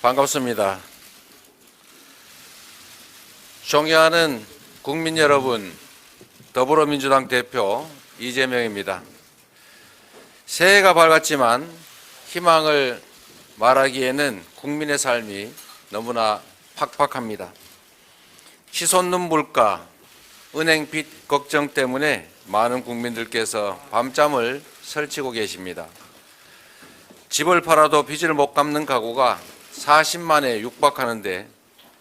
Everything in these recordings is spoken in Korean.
반갑습니다. 존경하는 국민 여러분, 더불어민주당 대표 이재명입니다. 새해가 밝았지만 희망을 말하기에는 국민의 삶이 너무나 팍팍합니다. 치솟는 물가, 은행 빚 걱정 때문에 많은 국민들께서 밤잠을 설치고 계십니다. 집을 팔아도 빚을 못 갚는 가구가 40만에 육박하는데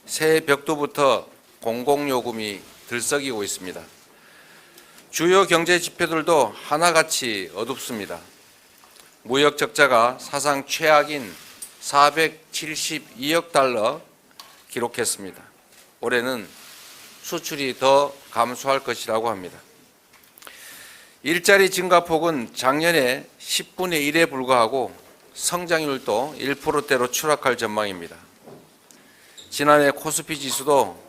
새해 벽두부터 공공요금이 들썩이고 있습니다. 주요 경제 지표들도 하나같이 어둡습니다. 무역 적자가 사상 최악인 472억 달러 기록했습니다. 올해는 수출이 더 감소할 것이라고 합니다. 일자리 증가폭은 작년에 10분의 1에 불과하고 성장률도 1%대로 추락할 전망입니다. 지난해 코스피 지수도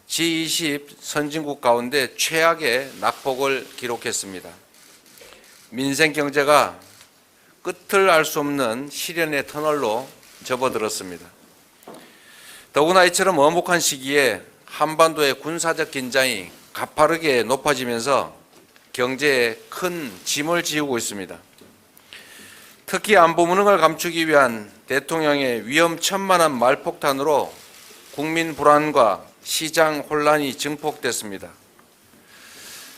G20 선진국 가운데 최악의 낙폭을 기록했습니다. 민생 경제가 끝을 알 수 없는 시련의 터널로 접어들었습니다. 더구나 이처럼 엄혹한 시기에 한반도의 군사적 긴장이 가파르게 높아지면서 경제에 큰 짐을 지우고 있습니다. 특히 안보 무능을 감추기 위한 대통령의 위험천만한 말폭탄으로 국민 불안과 시장 혼란이 증폭됐습니다.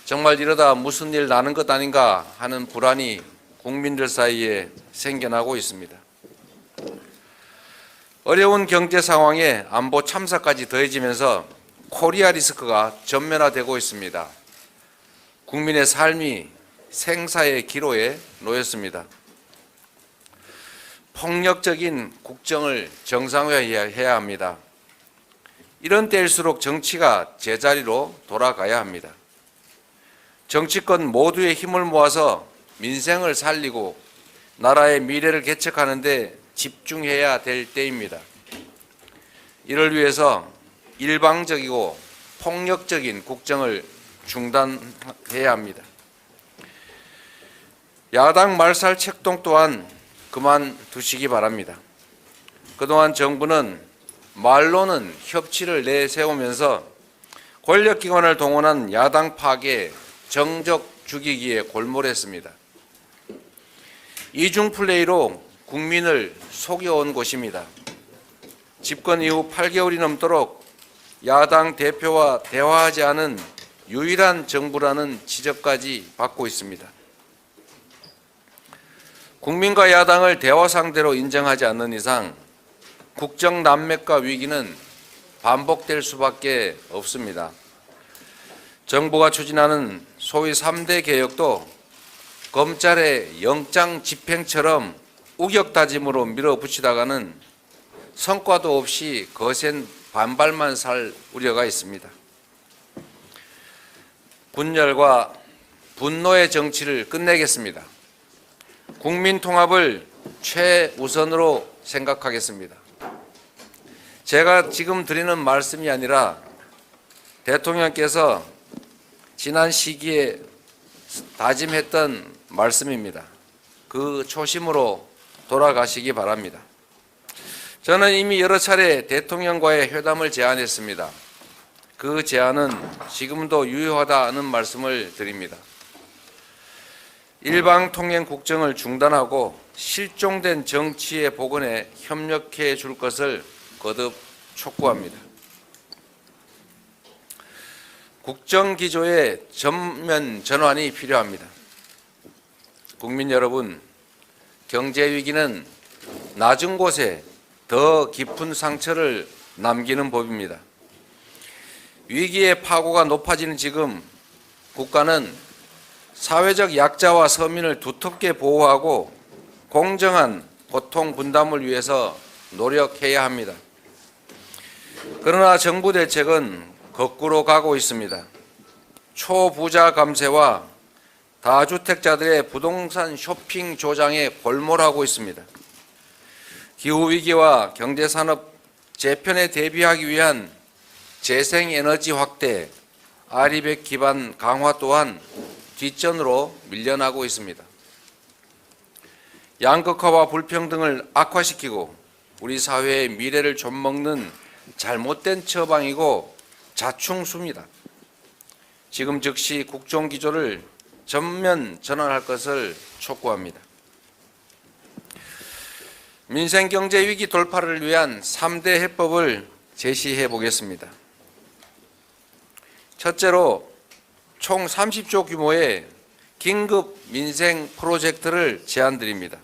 정말 이러다 무슨 일 나는 것 아닌가 하는 불안이 국민들 사이에 생겨나고 있습니다. 어려운 경제 상황에 안보 참사까지 더해지면서 코리아 리스크가 전면화되고 있습니다. 국민의 삶이 생사의 기로에 놓였습니다. 폭력적인 국정을 정상화해야 합니다. 이런 때일수록 정치가 제자리로 돌아가야 합니다. 정치권 모두의 힘을 모아서 민생을 살리고 나라의 미래를 개척하는 데 집중해야 될 때입니다. 이를 위해서 일방적이고 폭력적인 국정을 중단해야 합니다. 야당 말살 책동 또한 그만두시기 바랍니다. 그동안 정부는 말로는 협치를 내세우면서 권력기관을 동원한 야당 파괴, 정적 죽이기에 골몰했습니다. 이중 플레이로 국민을 속여온 것입니다. 집권 이후 8개월이 넘도록 야당 대표와 대화하지 않은 유일한 정부라는 지적까지 받고 있습니다. 국민과 야당을 대화 상대로 인정하지 않는 이상 국정 난맥과 위기는 반복될 수밖에 없습니다. 정부가 추진하는 소위 3대 개혁도 검찰의 영장 집행처럼 우격다짐으로 밀어붙이다가는 성과도 없이 거센 반발만 살 우려가 있습니다. 분열과 분노의 정치를 끝내겠습니다. 국민 통합을 최우선으로 생각하겠습니다. 제가 지금 드리는 말씀이 아니라 대통령께서 지난 시기에 다짐했던 말씀입니다. 그 초심으로 돌아가시기 바랍니다. 저는 이미 여러 차례 대통령과의 회담을 제안했습니다. 그 제안은 지금도 유효하다는 말씀을 드립니다. 일방통행 국정을 중단하고 실종된 정치의 복원에 협력해 줄 것을 거듭 촉구합니다. 국정기조의 전면 전환이 필요합니다. 국민 여러분, 경제위기는 낮은 곳에 더 깊은 상처를 남기는 법입니다. 위기의 파고가 높아지는 지금 국가는 사회적 약자와 서민을 두텁게 보호하고 공정한 고통 분담을 위해서 노력해야 합니다. 그러나 정부 대책은 거꾸로 가고 있습니다. 초부자 감세와 다주택자들의 부동산 쇼핑 조장에 골몰하고 있습니다. 기후위기와 경제산업 재편에 대비하기 위한 재생에너지 확대, 아리백 기반 강화 또한 뒷전으로 밀려나고 있습니다. 양극화와 불평등을 악화시키고 우리 사회의 미래를 좀먹는 잘못된 처방이고 자충수입니다. 지금 즉시 국정기조를 전면 전환할 것을 촉구합니다. 민생경제위기 돌파를 위한 3대 해법을 제시해 보겠습니다. 첫째로 총 30조 규모의 긴급 민생 프로젝트를 제안드립니다.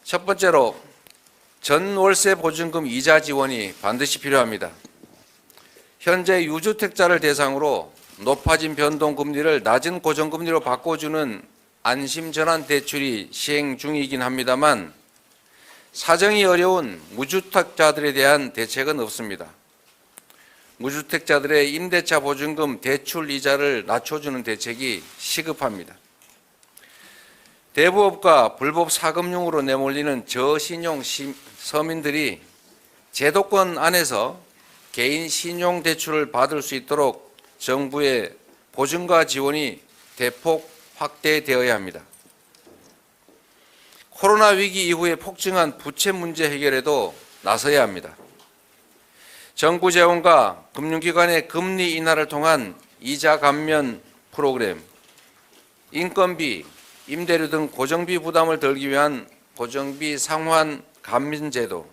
첫 번째로 전월세 보증금 이자 지원이 반드시 필요합니다. 현재 유주택자를 대상으로 높아진 변동금리를 낮은 고정금리로 바꿔주는 안심전환 대출이 시행 중이긴 합니다만 사정이 어려운 무주택자들에 대한 대책은 없습니다. 무주택자들의 임대차 보증금 대출 이자를 낮춰주는 대책이 시급합니다. 대부업과 불법 사금융으로 내몰리는 저신용 서민들이 제도권 안에서 개인 신용 대출을 받을 수 있도록 정부의 보증과 지원이 대폭 확대되어야 합니다. 코로나 위기 이후에 폭증한 부채 문제 해결에도 나서야 합니다. 정부 재원과 금융기관의 금리 인하를 통한 이자 감면 프로그램, 인건비, 임대료 등 고정비 부담을 덜기 위한 고정비 상환 감면 제도,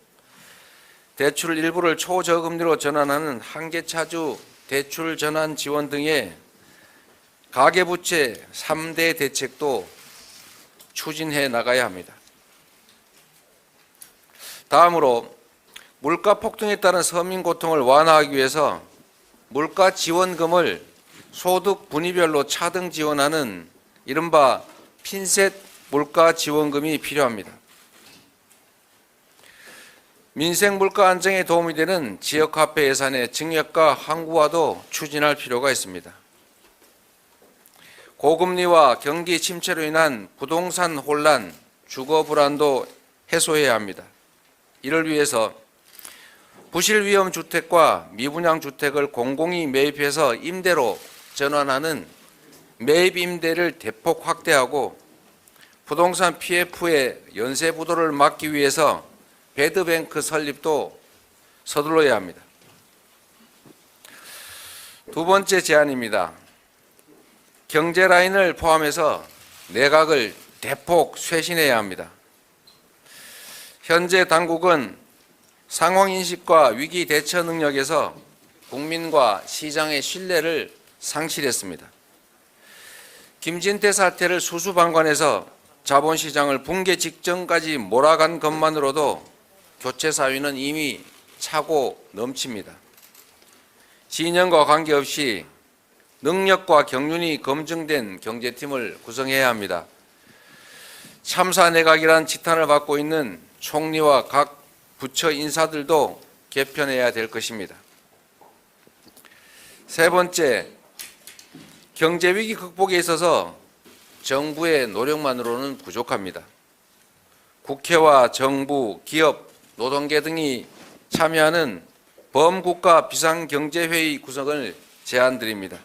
대출 일부를 초저금리로 전환하는 한계차주 대출 전환 지원 등의 가계부채 3대 대책도 추진해 나가야 합니다. 다음으로 물가 폭등에 따른 서민 고통을 완화하기 위해서 물가 지원금을 소득 분위별로 차등 지원하는 이른바 핀셋 물가 지원금이 필요합니다. 민생 물가 안정에 도움이 되는 지역화폐 예산의 증액과 항구화도 추진할 필요가 있습니다. 고금리와 경기 침체로 인한 부동산 혼란, 주거 불안도 해소해야 합니다. 이를 위해서 부실 위험 주택과 미분양 주택을 공공이 매입해서 임대로 전환하는 매입 임대를 대폭 확대하고 부동산 PF의 연쇄 부도를 막기 위해서 배드뱅크 설립도 서둘러야 합니다. 두 번째 제안입니다. 경제 라인을 포함해서 내각을 대폭 쇄신해야 합니다. 현재 당국은 상황인식과 위기 대처 능력에서 국민과 시장의 신뢰를 상실했습니다. 김진태 사태를 수수방관해서 자본시장을 붕괴 직전까지 몰아간 것만으로도 교체 사위는 이미 차고 넘칩니다. 진영과 관계없이 능력과 경륜이 검증된 경제팀을 구성해야 합니다. 참사 내각이란 지탄을 받고 있는 총리와 각 부처 인사들도 개편해야 될 것입니다. 세 번째, 경제위기 극복에 있어서 정부의 노력만으로는 부족합니다. 국회와 정부, 기업, 노동계 등이 참여하는 범국가 비상경제회의 구성을 제안드립니다.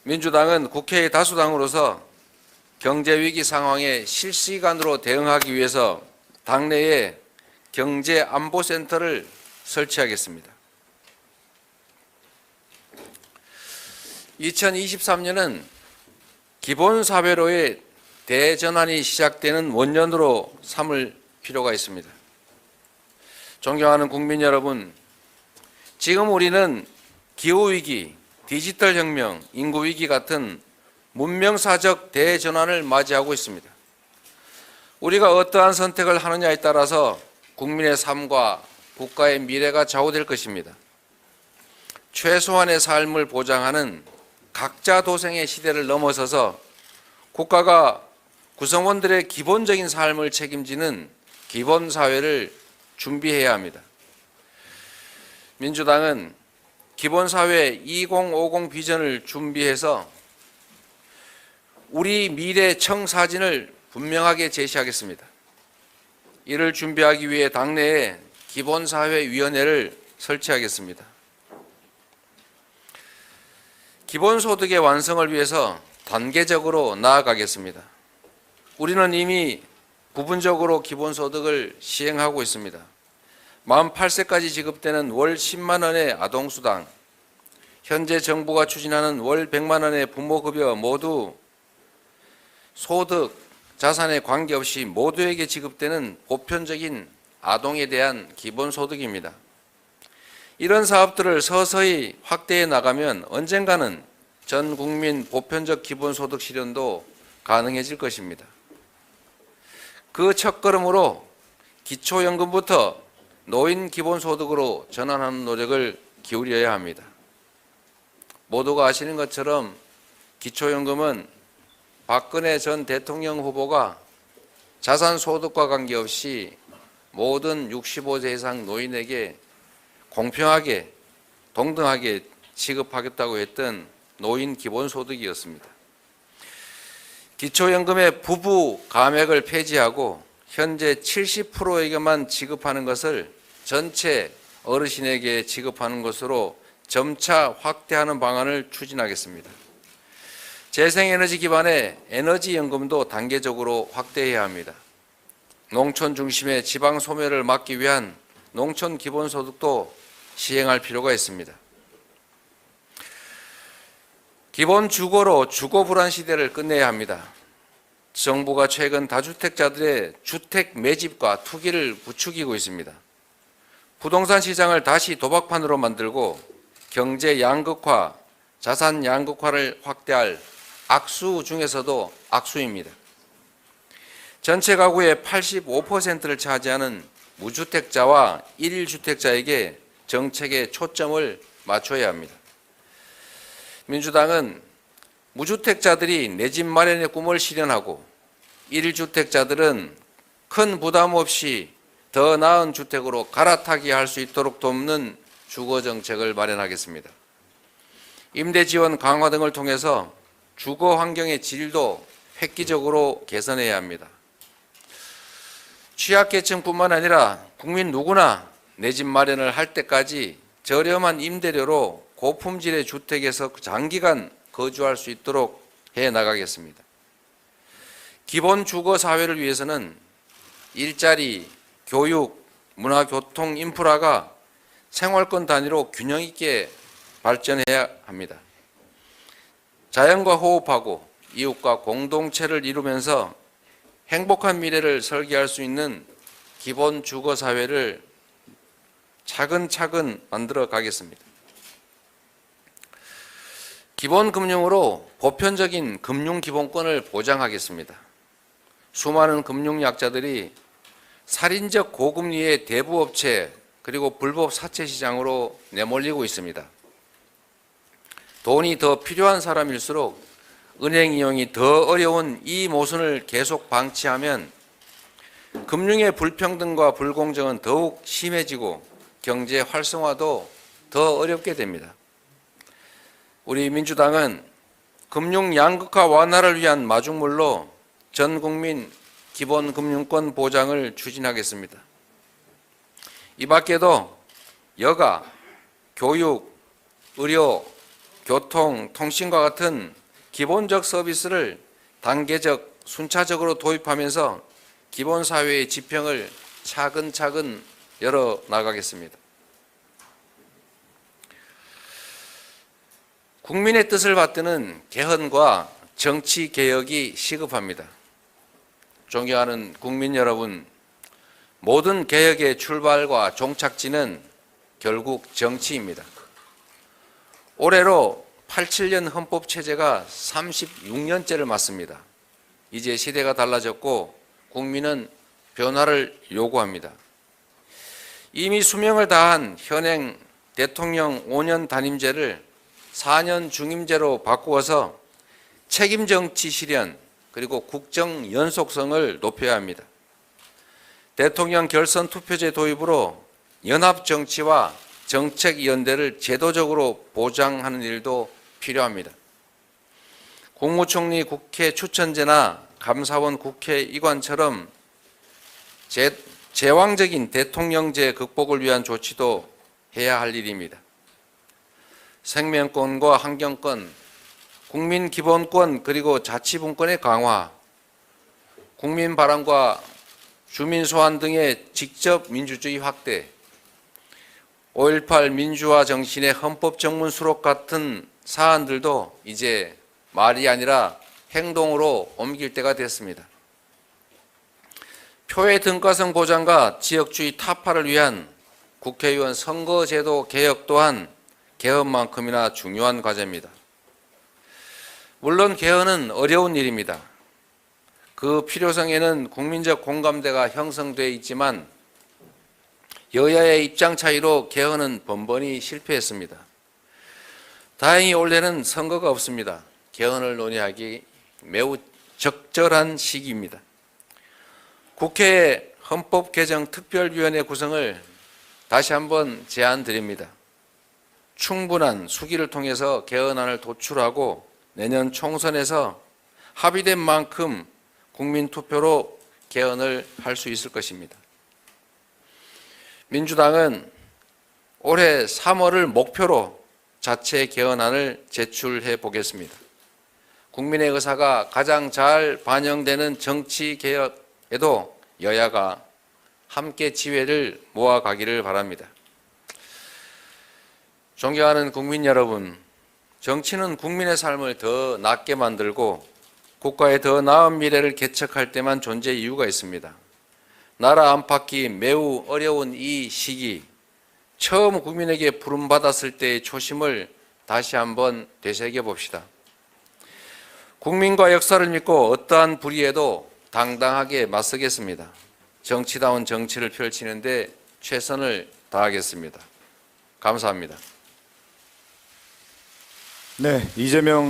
민주당은 국회의 다수당으로서 경제위기 상황에 실시간으로 대응하기 위해서 당내에 경제안보센터를 설치하겠습니다. 2023년은 기본사회로의 대전환이 시작되는 원년으로 삼을 필요가 있습니다. 존경하는 국민 여러분, 지금 우리는 기후위기, 디지털혁명, 인구위기 같은 문명사적 대전환을 맞이하고 있습니다. 우리가 어떠한 선택을 하느냐에 따라서 국민의 삶과 국가의 미래가 좌우될 것입니다. 최소한의 삶을 보장하는 각자 도생의 시대를 넘어서서 국가가 구성원들의 기본적인 삶을 책임지는 기본사회를 준비해야 합니다. 민주당은 기본사회 2050 비전을 준비해서 우리 미래 청사진을 분명하게 제시하겠습니다. 이를 준비하기 위해 당내에 기본사회위원회를 설치하겠습니다. 기본소득의 완성을 위해서 단계적으로 나아가겠습니다. 우리는 이미 부분적으로 기본소득을 시행하고 있습니다. 만 8세까지 지급되는 월 10만 원의 아동수당, 현재 정부가 추진하는 월 100만 원의 부모급여 모두 소득, 자산에 관계없이 모두에게 지급되는 보편적인 아동에 대한 기본소득입니다. 이런 사업들을 서서히 확대해 나가면 언젠가는 전 국민 보편적 기본소득 실현도 가능해질 것입니다. 그 첫걸음으로 기초연금부터 노인 기본소득으로 전환하는 노력을 기울여야 합니다. 모두가 아시는 것처럼 기초연금은 박근혜 전 대통령 후보가 자산소득과 관계없이 모든 65세 이상 노인에게 공평하게 동등하게 지급하겠다고 했던 노인 기본소득이었습니다. 기초연금의 부부 감액을 폐지하고 현재 70%에게만 지급하는 것을 전체 어르신에게 지급하는 것으로 점차 확대하는 방안을 추진하겠습니다. 재생에너지 기반의 에너지연금도 단계적으로 확대해야 합니다. 농촌 중심의 지방 소멸을 막기 위한 농촌 기본소득도 시행할 필요가 있습니다. 기본 주거로 주거 불안 시대를 끝내야 합니다. 정부가 최근 다주택자들의 주택 매집과 투기를 부추기고 있습니다. 부동산 시장을 다시 도박판으로 만들고 경제 양극화, 자산 양극화를 확대할 악수 중에서도 악수입니다. 전체 가구의 85%를 차지하는 무주택자와 1주택자에게 정책의 초점을 맞춰야 합니다. 민주당은 무주택자들이 내 집 마련의 꿈을 실현하고 1주택자들은 큰 부담 없이 더 나은 주택으로 갈아타게 할 수 있도록 돕는 주거정책을 마련하겠습니다. 임대지원 강화 등을 통해서 주거 환경의 질도 획기적으로 개선해야 합니다. 취약계층뿐만 아니라 국민 누구나 내 집 마련을 할 때까지 저렴한 임대료로 고품질의 주택에서 장기간 거주할 수 있도록 해 나가겠습니다. 기본 주거 사회를 위해서는 일자리, 교육, 문화, 교통, 인프라가 생활권 단위로 균형 있게 발전해야 합니다. 자연과 호흡하고 이웃과 공동체를 이루면서 행복한 미래를 설계할 수 있는 기본 주거 사회를 차근차근 만들어 가겠습니다. 기본금융으로 보편적인 금융기본권을 보장하겠습니다. 수많은 금융약자들이 살인적 고금리의 대부업체 그리고 불법 사채 시장으로 내몰리고 있습니다. 돈이 더 필요한 사람일수록 은행 이용이 더 어려운 이 모순을 계속 방치하면 금융의 불평등과 불공정은 더욱 심해지고 경제 활성화도 더 어렵게 됩니다. 우리 민주당은 금융 양극화 완화를 위한 마중물로 전 국민 기본 금융권 보장을 추진하겠습니다. 이 밖에도 여가, 교육, 의료, 교통, 통신과 같은 기본적 서비스를 단계적, 순차적으로 도입하면서 기본사회의 지평을 차근차근 열어나가겠습니다. 국민의 뜻을 받드는 개헌과 정치개혁이 시급합니다. 존경하는 국민 여러분, 모든 개혁의 출발과 종착지는 결국 정치입니다. 올해로 87년 헌법체제가 36년째를 맞습니다. 이제 시대가 달라졌고 국민은 변화를 요구합니다. 이미 수명을 다한 현행 대통령 5년 단임제를 4년 중임제로 바꾸어서 책임정치 실현 그리고 국정 연속성을 높여야 합니다. 대통령 결선 투표제 도입으로 연합정치와 정책 연대를 제도적으로 보장하는 일도 필요합니다. 국무총리 국회 추천제나 감사원 국회 이관처럼 제왕적인 대통령제 극복을 위한 조치도 해야 할 일입니다. 생명권과 환경권, 국민 기본권 그리고 자치분권의 강화, 국민 바람과 주민 소환 등의 직접 민주주의 확대, 5.18 민주화 정신의 헌법 정문 수록 같은 사안들도 이제 말이 아니라 행동으로 옮길 때가 됐습니다. 표의 등가성 보장과 지역주의 타파를 위한 국회의원 선거제도 개혁 또한 개헌만큼이나 중요한 과제입니다. 물론 개헌은 어려운 일입니다. 그 필요성에는 국민적 공감대가 형성돼 있지만 여야의 입장 차이로 개헌은 번번이 실패했습니다. 다행히 올해는 선거가 없습니다. 개헌을 논의하기 매우 적절한 시기입니다. 국회 헌법개정특별위원회 구성을 다시 한번 제안드립니다. 충분한 수기를 통해서 개헌안을 도출하고 내년 총선에서 합의된 만큼 국민투표로 개헌을 할 수 있을 것입니다. 민주당은 올해 3월을 목표로 자체 개헌안을 제출해 보겠습니다. 국민의 의사가 가장 잘 반영되는 정치 개혁에도 여야가 함께 지혜를 모아가기를 바랍니다. 존경하는 국민 여러분, 정치는 국민의 삶을 더 낫게 만들고 국가의 더 나은 미래를 개척할 때만 존재 이유가 있습니다. 나라 안팎이 매우 어려운 이 시기, 처음 국민에게 부름받았을 때의 초심을 다시 한번 되새겨 봅시다. 국민과 역사를 믿고 어떠한 불의에도 당당하게 맞서겠습니다. 정치다운 정치를 펼치는데 최선을 다하겠습니다. 감사합니다. 네, 이재명